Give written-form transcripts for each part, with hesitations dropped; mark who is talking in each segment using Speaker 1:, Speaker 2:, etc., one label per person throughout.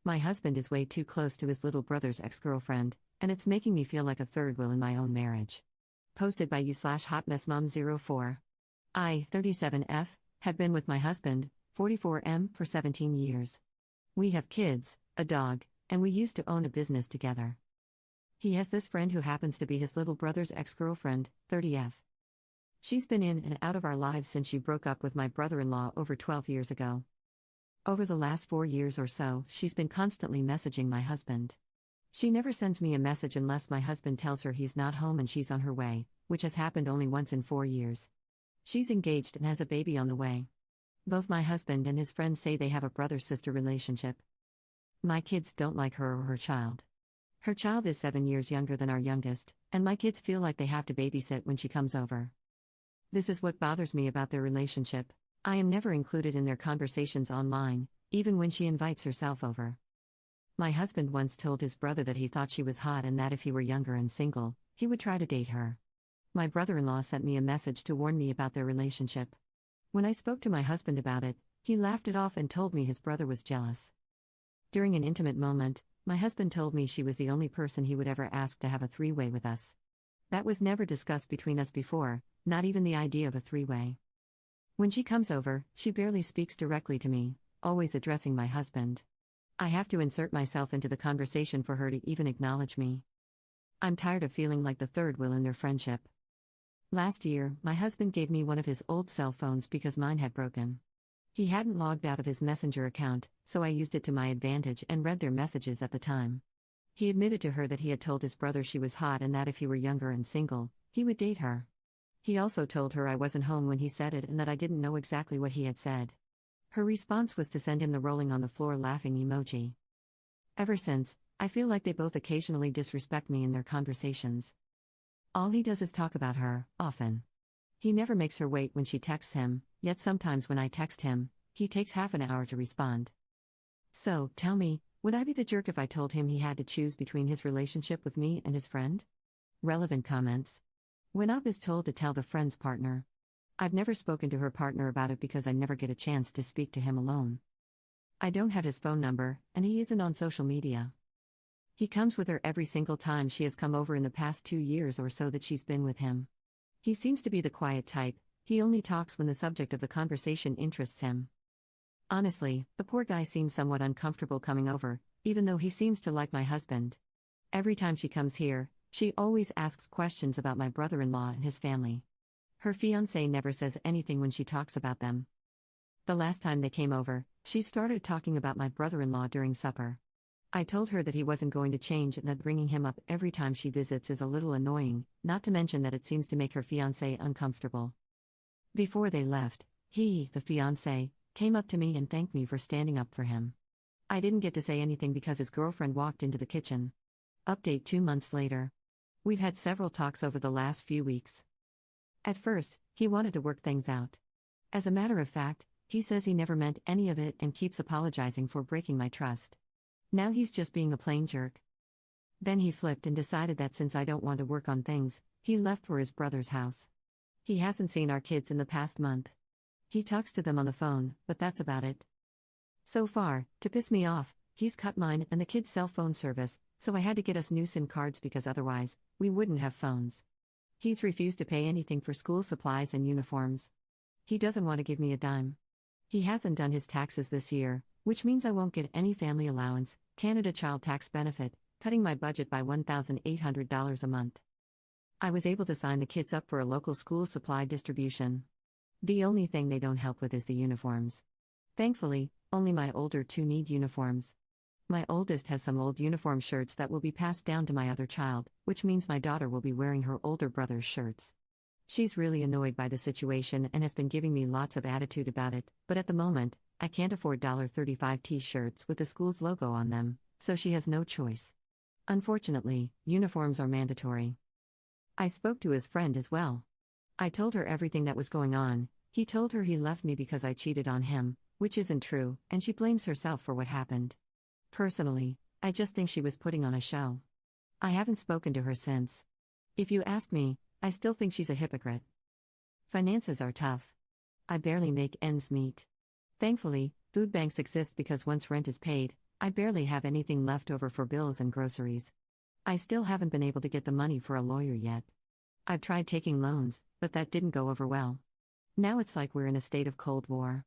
Speaker 1: My husband is way too close to his little brother's ex-girlfriend, and it's making me feel like a third wheel in my own marriage. Posted by you/hotmessmom04. I, 37F, have been with my husband, 44M, for 17 years. We have kids, a dog, and we used to own a business together. He has this friend who happens to be his little brother's ex-girlfriend, 30F. She's been in and out of our lives since she broke up with my brother-in-law over 12 years ago. Over the last 4 years or so, she's been constantly messaging my husband. She never sends me a message unless my husband tells her he's not home and she's on her way, which has happened only once in 4 years. She's engaged and has a baby on the way. Both my husband and his friends say they have a brother-sister relationship. My kids don't like her or her child. Her child is 7 years younger than our youngest, and my kids feel like they have to babysit when she comes over. This is what bothers me about their relationship. I am never included in their conversations online, even when she invites herself over. My husband once told his brother that he thought she was hot and that if he were younger and single, he would try to date her. My brother-in-law sent me a message to warn me about their relationship. When I spoke to my husband about it, he laughed it off and told me his brother was jealous. During an intimate moment, my husband told me she was the only person he would ever ask to have a three-way with us. That was never discussed between us before, not even the idea of a three-way. When she comes over, she barely speaks directly to me, always addressing my husband. I have to insert myself into the conversation for her to even acknowledge me. I'm tired of feeling like the third wheel in their friendship. Last year, my husband gave me one of his old cell phones because mine had broken. He hadn't logged out of his Messenger account, so I used it to my advantage and read their messages at the time. He admitted to her that he had told his brother she was hot and that if he were younger and single, he would date her. He also told her I wasn't home when he said it and that I didn't know exactly what he had said. Her response was to send him the rolling on the floor laughing emoji. Ever since, I feel like they both occasionally disrespect me in their conversations. All he does is talk about her, often. He never makes her wait when she texts him, yet sometimes when I text him, he takes half an hour to respond. So, tell me, would I be the jerk if I told him he had to choose between his relationship with me and his friend? Relevant comments. When Up is told to tell the friend's partner. I've never spoken to her partner about it because I never get a chance to speak to him alone. I don't have his phone number, and he isn't on social media. He comes with her every single time she has come over in the past 2 years or so that she's been with him. He seems to be the quiet type, he only talks when the subject of the conversation interests him. Honestly, the poor guy seems somewhat uncomfortable coming over, even though he seems to like my husband. Every time she comes here, she always asks questions about my brother-in-law and his family. Her fiancé never says anything when she talks about them. The last time they came over, she started talking about my brother-in-law during supper. I told her that he wasn't going to change and that bringing him up every time she visits is a little annoying, not to mention that it seems to make her fiancé uncomfortable. Before they left, he, the fiancé, came up to me and thanked me for standing up for him. I didn't get to say anything because his girlfriend walked into the kitchen. Update 2 months later. We've had several talks over the last few weeks. At first, he wanted to work things out. As a matter of fact, he says he never meant any of it and keeps apologizing for breaking my trust. Now he's just being a plain jerk. Then he flipped and decided that since I don't want to work on things, he left for his brother's house. He hasn't seen our kids in the past month. He talks to them on the phone, but that's about it. So far, to piss me off, he's cut mine and the kids' cell phone service, so I had to get us new SIM cards because otherwise, we wouldn't have phones. He's refused to pay anything for school supplies and uniforms. He doesn't want to give me a dime. He hasn't done his taxes this year, which means I won't get any family allowance, Canada Child Tax Benefit, cutting my budget by $1,800 a month. I was able to sign the kids up for a local school supply distribution. The only thing they don't help with is the uniforms. Thankfully, only my older two need uniforms. My oldest has some old uniform shirts that will be passed down to my other child, which means my daughter will be wearing her older brother's shirts. She's really annoyed by the situation and has been giving me lots of attitude about it, but at the moment, I can't afford $35 t-shirts with the school's logo on them, so she has no choice. Unfortunately, uniforms are mandatory. I spoke to his friend as well. I told her everything that was going on. He told her he left me because I cheated on him, which isn't true, and she blames herself for what happened. Personally, I just think she was putting on a show. I haven't spoken to her since. If you ask me, I still think she's a hypocrite. Finances are tough. I barely make ends meet. Thankfully, food banks exist because once rent is paid, I barely have anything left over for bills and groceries. I still haven't been able to get the money for a lawyer yet. I've tried taking loans, but that didn't go over well. Now it's like we're in a state of Cold War.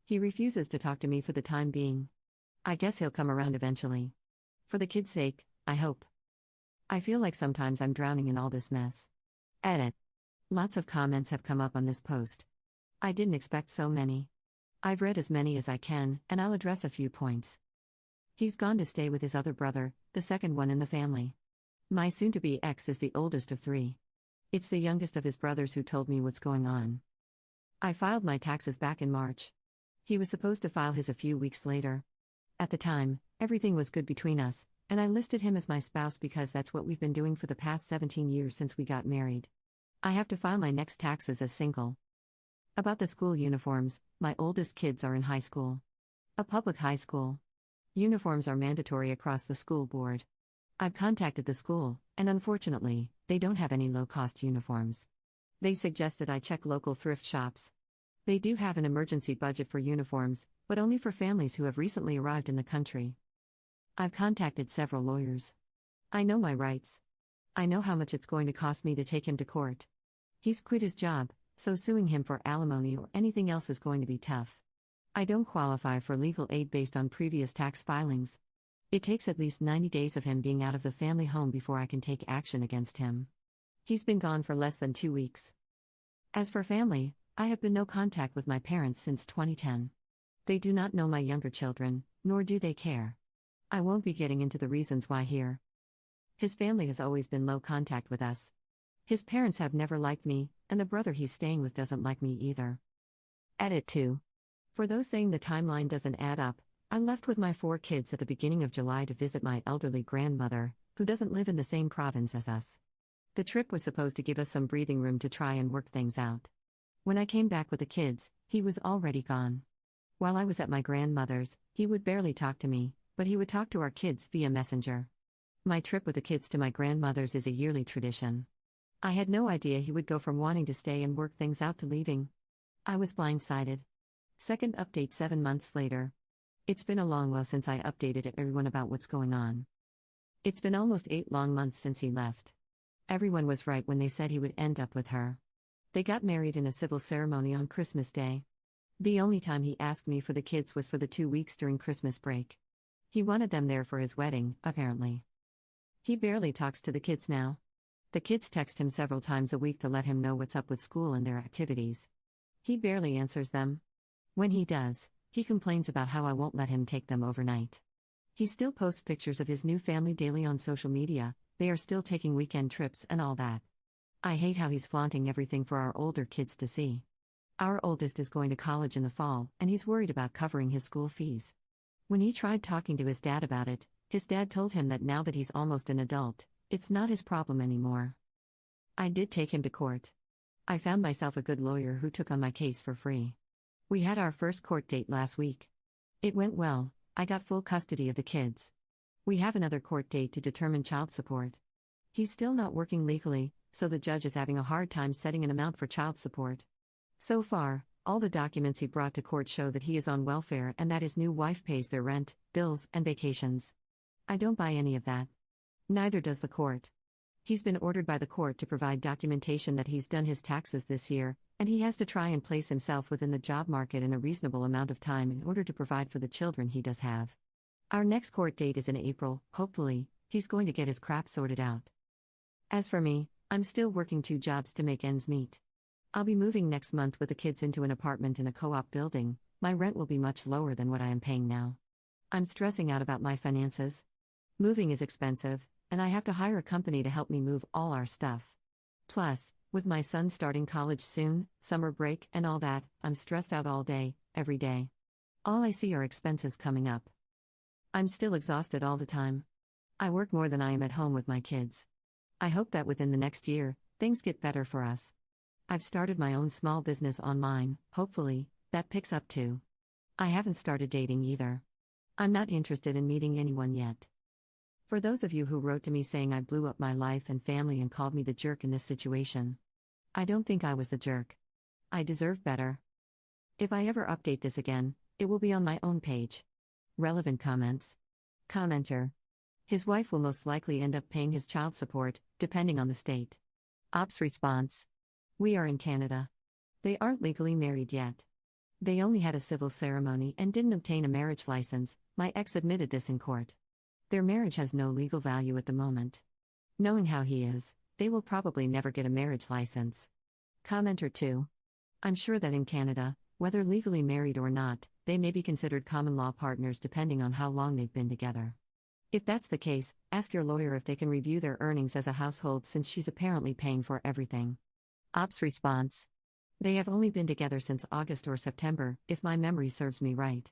Speaker 1: He refuses to talk to me for the time being. I guess he'll come around eventually. For the kids' sake, I hope. I feel like sometimes I'm drowning in all this mess. Edit. Lots of comments have come up on this post. I didn't expect so many. I've read as many as I can, and I'll address a few points. He's gone to stay with his other brother, the second one in the family. My soon-to-be ex is the oldest of three. It's the youngest of his brothers who told me what's going on. I filed my taxes back in March. He was supposed to file his a few weeks later. At the time, everything was good between us, and I listed him as my spouse because that's what we've been doing for the past 17 years since we got married. I have to file my next taxes as single. About the school uniforms, my oldest kids are in high school. A public high school. Uniforms are mandatory across the school board. I've contacted the school, and unfortunately, they don't have any low-cost uniforms. They suggested I check local thrift shops. They do have an emergency budget for uniforms, but only for families who have recently arrived in the country. I've contacted several lawyers. I know my rights. I know how much it's going to cost me to take him to court. He's quit his job, so suing him for alimony or anything else is going to be tough. I don't qualify for legal aid based on previous tax filings. It takes at least 90 days of him being out of the family home before I can take action against him. He's been gone for less than 2 weeks. As for family, I have been no contact with my parents since 2010. They do not know my younger children, nor do they care. I won't be getting into the reasons why here. His family has always been low contact with us. His parents have never liked me, and the brother he's staying with doesn't like me either. Edit 2. For those saying the timeline doesn't add up, I left with my 4 kids at the beginning of July to visit my elderly grandmother, who doesn't live in the same province as us. The trip was supposed to give us some breathing room to try and work things out. When I came back with the kids, he was already gone. While I was at my grandmother's, he would barely talk to me, but he would talk to our kids via Messenger. My trip with the kids to my grandmother's is a yearly tradition. I had no idea he would go from wanting to stay and work things out to leaving. I was blindsided. Second update 7 months later. It's been a long while since I updated everyone about what's going on. It's been almost 8 long months since he left. Everyone was right when they said he would end up with her. They got married in a civil ceremony on Christmas Day. The only time he asked me for the kids was for the 2 weeks during Christmas break. He wanted them there for his wedding, apparently. He barely talks to the kids now. The kids text him several times a week to let him know what's up with school and their activities. He barely answers them. When he does, he complains about how I won't let him take them overnight. He still posts pictures of his new family daily on social media. They are still taking weekend trips and all that. I hate how he's flaunting everything for our older kids to see. Our oldest is going to college in the fall, and he's worried about covering his school fees. When he tried talking to his dad about it, his dad told him that now that he's almost an adult, it's not his problem anymore. I did take him to court. I found myself a good lawyer who took on my case for free. We had our first court date last week. It went well. I got full custody of the kids. We have another court date to determine child support. He's still not working legally, so the judge is having a hard time setting an amount for child support. So far, all the documents he brought to court show that he is on welfare and that his new wife pays their rent, bills, and vacations. I don't buy any of that. Neither does the court. He's been ordered by the court to provide documentation that he's done his taxes this year, and he has to try and place himself within the job market in a reasonable amount of time in order to provide for the children he does have. Our next court date is in April. Hopefully, he's going to get his crap sorted out. As for me, I'm still working 2 jobs to make ends meet. I'll be moving next month with the kids into an apartment in a co-op building. My rent will be much lower than what I am paying now. I'm stressing out about my finances. Moving is expensive, and I have to hire a company to help me move all our stuff. Plus, with my son starting college soon, summer break, and all that, I'm stressed out all day, every day. All I see are expenses coming up. I'm still exhausted all the time. I work more than I am at home with my kids. I hope that within the next year, things get better for us. I've started my own small business online, hopefully, that picks up too. I haven't started dating either. I'm not interested in meeting anyone yet. For those of you who wrote to me saying I blew up my life and family and called me the jerk in this situation, I don't think I was the jerk. I deserve better. If I ever update this again, it will be on my own page. Relevant comments. Commenter. His wife will most likely end up paying his child support, depending on the state. Ops response. We are in Canada. They aren't legally married yet. They only had a civil ceremony and didn't obtain a marriage license. My ex admitted this in court. Their marriage has no legal value at the moment. Knowing how he is, they will probably never get a marriage license. Commenter 2. I'm sure that in Canada, whether legally married or not, they may be considered common law partners depending on how long they've been together. If that's the case, ask your lawyer if they can review their earnings as a household since she's apparently paying for everything. Ops response. They have only been together since August or September, if my memory serves me right.